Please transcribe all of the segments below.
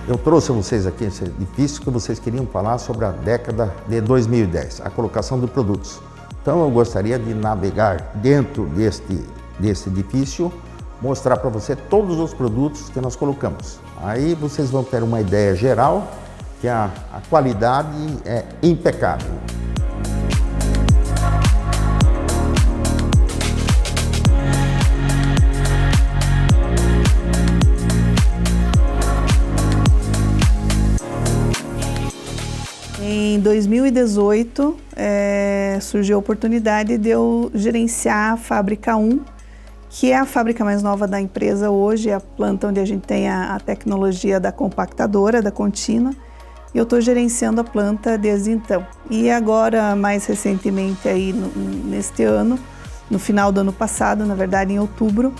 Eu trouxe a vocês aqui esse edifício que vocês queriam falar sobre a década de 2010, a colocação de produtos. Então eu gostaria de navegar dentro desse edifício, mostrar para você todos os produtos que nós colocamos. Aí vocês vão ter uma ideia geral que a qualidade é impecável. Em 2018, surgiu a oportunidade de eu gerenciar a Fábrica 1, que é a fábrica mais nova da empresa hoje, é a planta onde a gente tem a tecnologia da compactadora, da contínua, e eu estou gerenciando a planta desde então. E agora, mais recentemente, aí, neste ano, no final do ano passado, na verdade em outubro,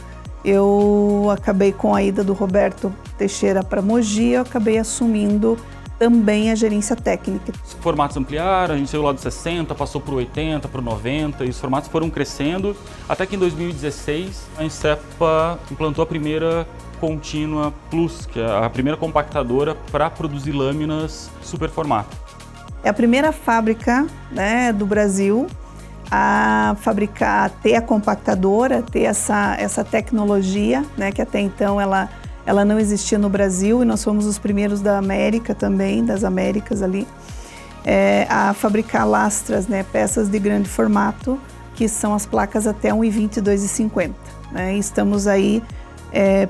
eu acabei com a ida do Roberto Teixeira para Mogi, eu acabei assumindo também a gerência técnica. Os formatos ampliaram, a gente saiu lá do 60, passou para o 80, para o 90, e os formatos foram crescendo, até que em 2016 a Insepa implantou a primeira Contínua Plus, que é a primeira compactadora para produzir lâminas super formato. É a primeira fábrica, né, do Brasil a fabricar, ter a compactadora, ter essa tecnologia, né, que até então ela não existia no Brasil, e nós fomos os primeiros da América também, das Américas ali, a fabricar lastras, né, peças de grande formato, que são as placas até 1,20 e 2,50. Né? Estamos aí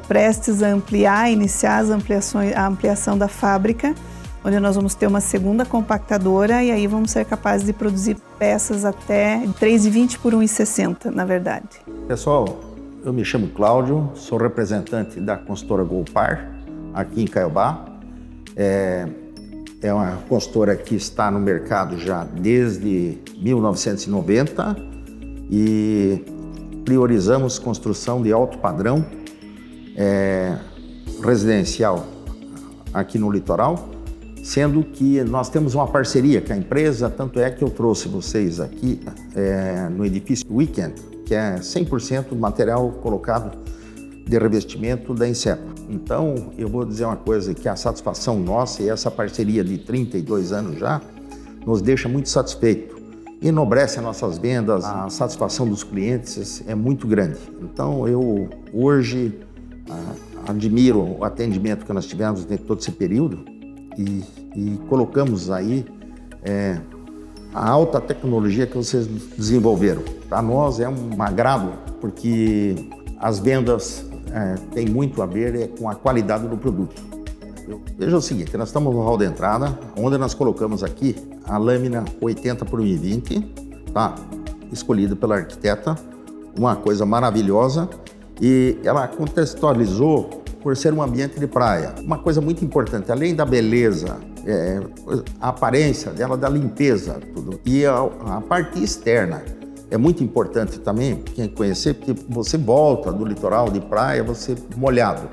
prestes a iniciar a ampliação da fábrica, onde nós vamos ter uma segunda compactadora, e aí vamos ser capazes de produzir peças até 3,20 por 1,60, na verdade. Pessoal, eu me chamo Cláudio, sou representante da consultora Golpar, aqui em Caiobá. É uma consultora que está no mercado já desde 1990 e priorizamos construção de alto padrão residencial aqui no litoral, sendo que nós temos uma parceria com a empresa, tanto é que eu trouxe vocês aqui no edifício Weekend, que é 100% material colocado de revestimento da Insepa. Então, eu vou dizer uma coisa, que a satisfação nossa e essa parceria de 32 anos já nos deixa muito satisfeito. Enobrece as nossas vendas, a satisfação dos clientes é muito grande. Então, eu hoje admiro o atendimento que nós tivemos dentro de todo esse período e colocamos aí a alta tecnologia que vocês desenvolveram. Para nós é um agrado, porque as vendas têm muito a ver com a qualidade do produto. Veja o seguinte, nós estamos no hall de entrada, onde nós colocamos aqui a lâmina 80 por 1,20, tá? Escolhida pela arquiteta, uma coisa maravilhosa, e ela contextualizou por ser um ambiente de praia. Uma coisa muito importante, além da beleza, a aparência dela, da limpeza, tudo. E a parte externa é muito importante também, quem conhecer, porque você volta do litoral de praia, você molhado.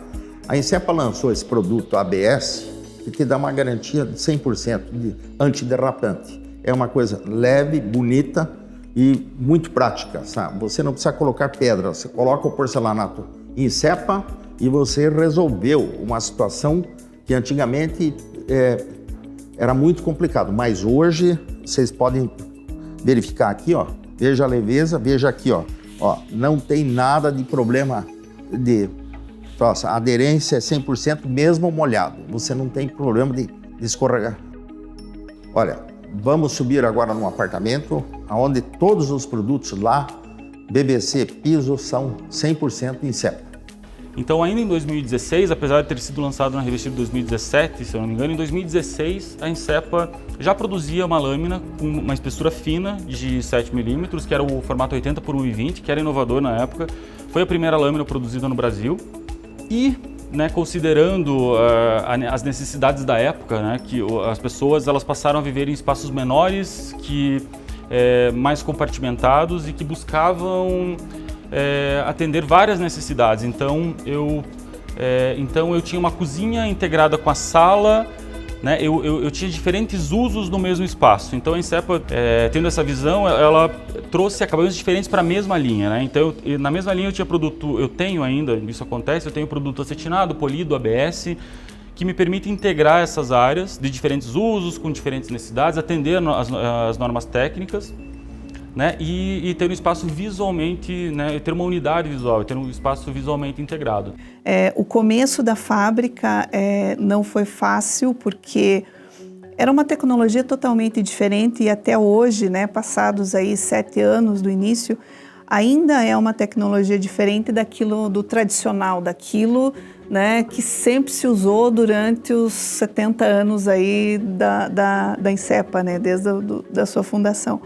A Insepa lançou esse produto ABS, que te dá uma garantia de 100% de antiderrapante. É uma coisa leve, bonita e muito prática, sabe? Você não precisa colocar pedra, você coloca o porcelanato Insepa e você resolveu uma situação que antigamente era muito complicado, mas hoje vocês podem verificar aqui, ó, veja a leveza, veja aqui, ó, não tem nada de problema de a aderência é 100% mesmo molhado, você não tem problema de escorregar. Olha, vamos subir agora num apartamento onde todos os produtos lá, BBC, piso, são 100% Insepa. Então, ainda em 2016, apesar de ter sido lançado na revista de 2017, se eu não me engano, em 2016 a Insepa já produzia uma lâmina com uma espessura fina de 7 milímetros, que era o formato 80 por 1,20, que era inovador na época. Foi a primeira lâmina produzida no Brasil e, né, considerando as necessidades da época, né, que as pessoas elas passaram a viver em espaços menores, mais compartimentados e que buscavam atender várias necessidades. Então eu tinha uma cozinha integrada com a sala, né? Eu tinha diferentes usos no mesmo espaço. Então a Insepa, tendo essa visão, ela trouxe acabamentos diferentes para a mesma linha, né? Então na mesma linha eu tinha produto, eu tenho ainda, isso acontece, eu tenho produto acetinado, polido, ABS, que me permite integrar essas áreas de diferentes usos, com diferentes necessidades, atender as normas técnicas, né, e ter um espaço visualmente, né, ter uma unidade visual, ter um espaço visualmente integrado. O começo da fábrica não foi fácil, porque era uma tecnologia totalmente diferente e até hoje, né, passados aí 7 anos do início, ainda é uma tecnologia diferente daquilo do tradicional, daquilo, né, que sempre se usou durante os 70 anos aí da Insepa, né, desde da sua fundação.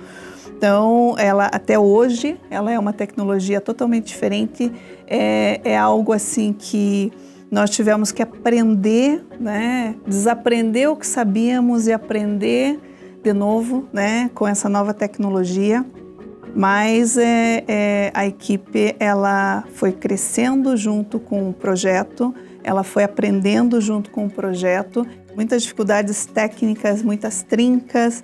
Então, até hoje, ela é uma tecnologia totalmente diferente, é algo assim que nós tivemos que aprender, né, desaprender o que sabíamos e aprender de novo, né, com essa nova tecnologia. Mas a equipe ela foi crescendo junto com o projeto, ela foi aprendendo junto com o projeto, muitas dificuldades técnicas, muitas trincas.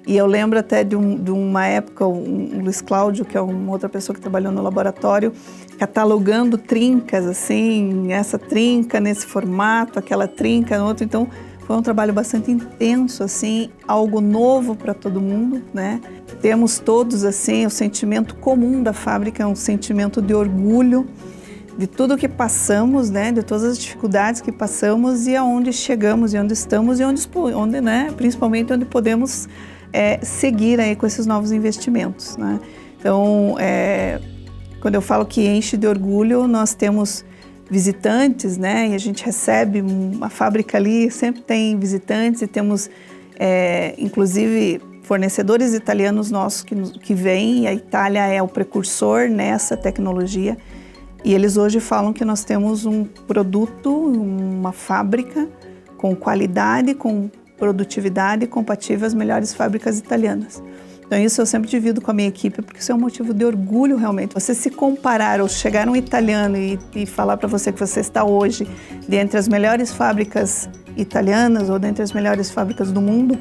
E eu lembro até de uma época, o Luiz Cláudio, que é uma outra pessoa que trabalhou no laboratório, catalogando trincas, assim, essa trinca nesse formato, aquela trinca no outro. Então, foi um trabalho bastante intenso, assim, algo novo para todo mundo, né? Temos todos, assim, o sentimento comum da fábrica, é um sentimento de orgulho de tudo que passamos, né? De todas as dificuldades que passamos e aonde chegamos, e onde estamos, e onde né? Principalmente onde podemos seguir aí com esses novos investimentos, né? Então, quando eu falo que enche de orgulho, nós temos visitantes, né? E a gente recebe uma fábrica ali, sempre tem visitantes e temos, inclusive, fornecedores italianos nossos que vêm, e a Itália é o precursor nessa tecnologia. E eles hoje falam que nós temos um produto, uma fábrica com qualidade, com produtividade compatível às melhores fábricas italianas. Então isso eu sempre divido com a minha equipe, porque isso é um motivo de orgulho realmente. Você se comparar ou chegar um italiano e falar para você que você está hoje dentre as melhores fábricas italianas ou dentre as melhores fábricas do mundo,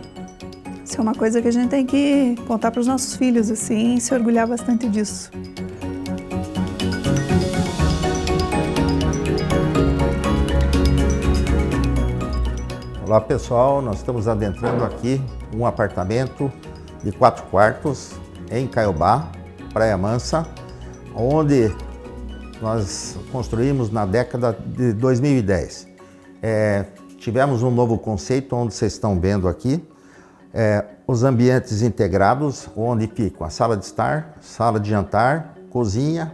isso é uma coisa que a gente tem que contar para os nossos filhos, assim, e se orgulhar bastante disso. Olá pessoal, nós estamos adentrando aqui um apartamento de 4 quartos em Caiobá, Praia Mansa, onde nós construímos na década de 2010. Tivemos um novo conceito, onde vocês estão vendo aqui, os ambientes integrados, onde ficam a sala de estar, sala de jantar, cozinha,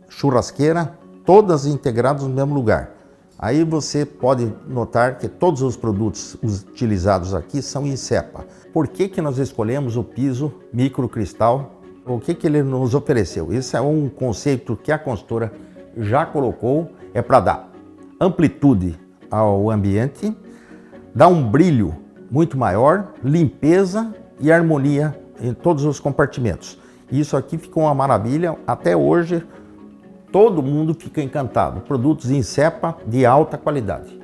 churrasqueira, todas integradas no mesmo lugar. Aí você pode notar que todos os produtos utilizados aqui são Insepa. Por que nós escolhemos o piso microcristal? O que ele nos ofereceu? Esse é um conceito que a consultora já colocou, para dar amplitude ao ambiente, dar um brilho muito maior, limpeza e harmonia em todos os compartimentos. Isso aqui ficou uma maravilha, até hoje todo mundo fica encantado. Produtos Insepa de alta qualidade.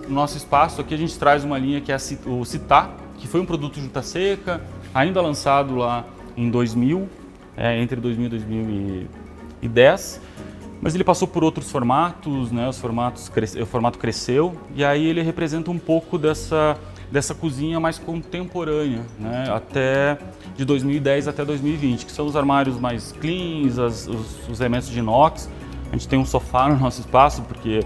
No nosso espaço aqui a gente traz uma linha que é o Citá, que foi um produto Juta Seca, ainda lançado lá em 2000, entre 2000 e 2010, mas ele passou por outros formatos, né? O formato cresceu, e aí ele representa um pouco dessa cozinha mais contemporânea, né? De 2010 até 2020, que são os armários mais cleans, os elementos de inox. A gente tem um sofá no nosso espaço, porque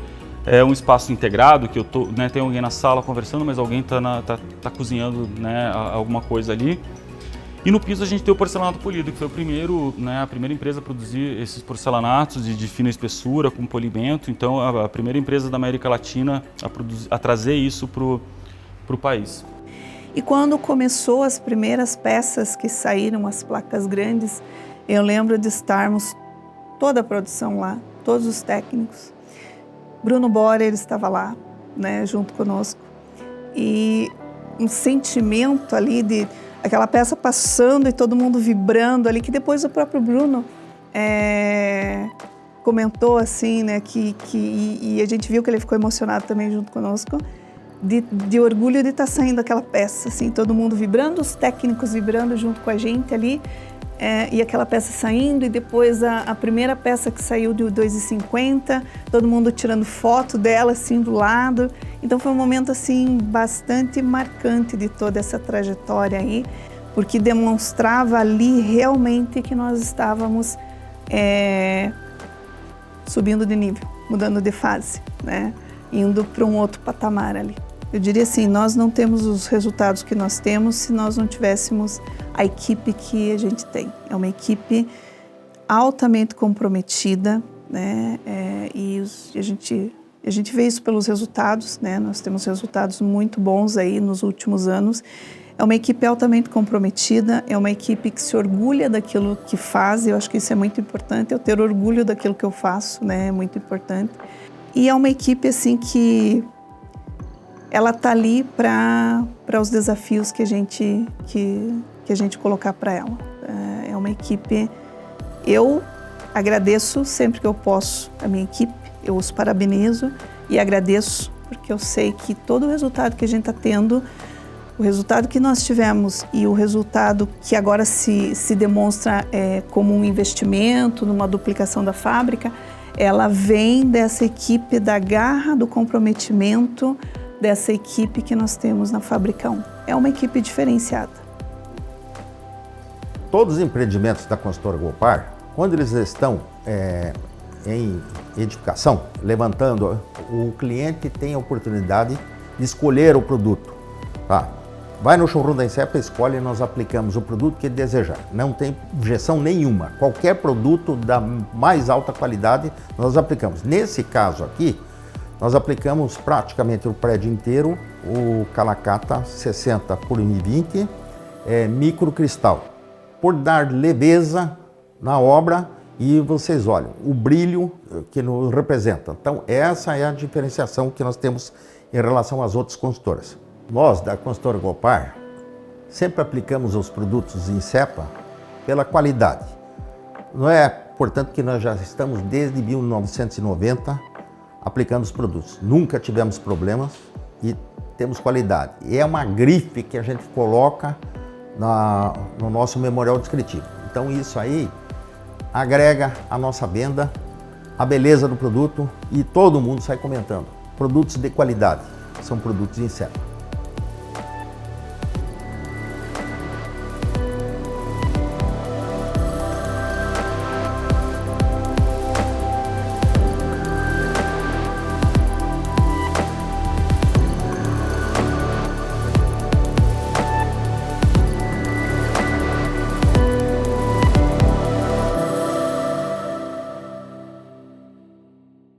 é um espaço integrado, que tem alguém na sala conversando, mas alguém tá cozinhando, né, alguma coisa ali. E no piso a gente tem o porcelanato polido, que foi a primeira empresa a produzir esses porcelanatos de fina espessura, com polimento. Então, a primeira empresa da América Latina a trazer isso para o país. E quando começou as primeiras peças que saíram, as placas grandes, eu lembro de estarmos toda a produção lá, todos os técnicos. Bruno Borer estava lá, né, junto conosco, e um sentimento ali aquela peça passando e todo mundo vibrando ali, que depois o próprio Bruno comentou assim, né, e a gente viu que ele ficou emocionado também junto conosco, de orgulho de estar saindo aquela peça, assim, todo mundo vibrando, os técnicos vibrando junto com a gente ali, e aquela peça saindo, e depois a primeira peça que saiu de 2,50, todo mundo tirando foto dela, assim, do lado. Então foi um momento, assim, bastante marcante de toda essa trajetória aí, porque demonstrava ali realmente que nós estávamos subindo de nível, mudando de fase, né? Indo para um outro patamar ali. Eu diria assim, nós não temos os resultados que nós temos se nós não tivéssemos a equipe que a gente tem. É uma equipe altamente comprometida, né? E a gente vê isso pelos resultados, né? Nós temos resultados muito bons aí nos últimos anos. É uma equipe altamente comprometida, é uma equipe que se orgulha daquilo que faz. Eu acho que isso é muito importante, eu ter orgulho daquilo que eu faço, né? É muito importante. E é uma equipe assim que ela está ali para os desafios que a gente colocar para ela. É uma equipe, eu agradeço sempre que eu posso a minha equipe, eu os parabenizo e agradeço porque eu sei que todo o resultado que a gente está tendo, o resultado que nós tivemos e o resultado que agora se demonstra como um investimento, numa duplicação da fábrica, ela vem dessa equipe, da garra, do comprometimento dessa equipe que nós temos na Fábrica 1. É uma equipe diferenciada. Todos os empreendimentos da Consultora Gopar, quando eles estão em edificação, levantando, o cliente tem a oportunidade de escolher o produto. Tá? Vai no showroom da Insepa, escolhe e nós aplicamos o produto que ele desejar. Não tem objeção nenhuma. Qualquer produto da mais alta qualidade nós aplicamos. Nesse caso aqui, nós aplicamos praticamente o prédio inteiro, o Calacata 60 por 1,20 microcristal, por dar leveza na obra e vocês olham o brilho que nos representa. Então essa é a diferenciação que nós temos em relação às outras consultoras. Nós, da Consultora Gopar, sempre aplicamos os produtos Insepa pela qualidade. Não é, portanto, que nós já estamos desde 1990 aplicando os produtos. Nunca tivemos problemas e temos qualidade. E é uma grife que a gente coloca no nosso memorial descritivo. Então isso aí agrega a nossa venda, a beleza do produto e todo mundo sai comentando. Produtos de qualidade, são produtos Insepa.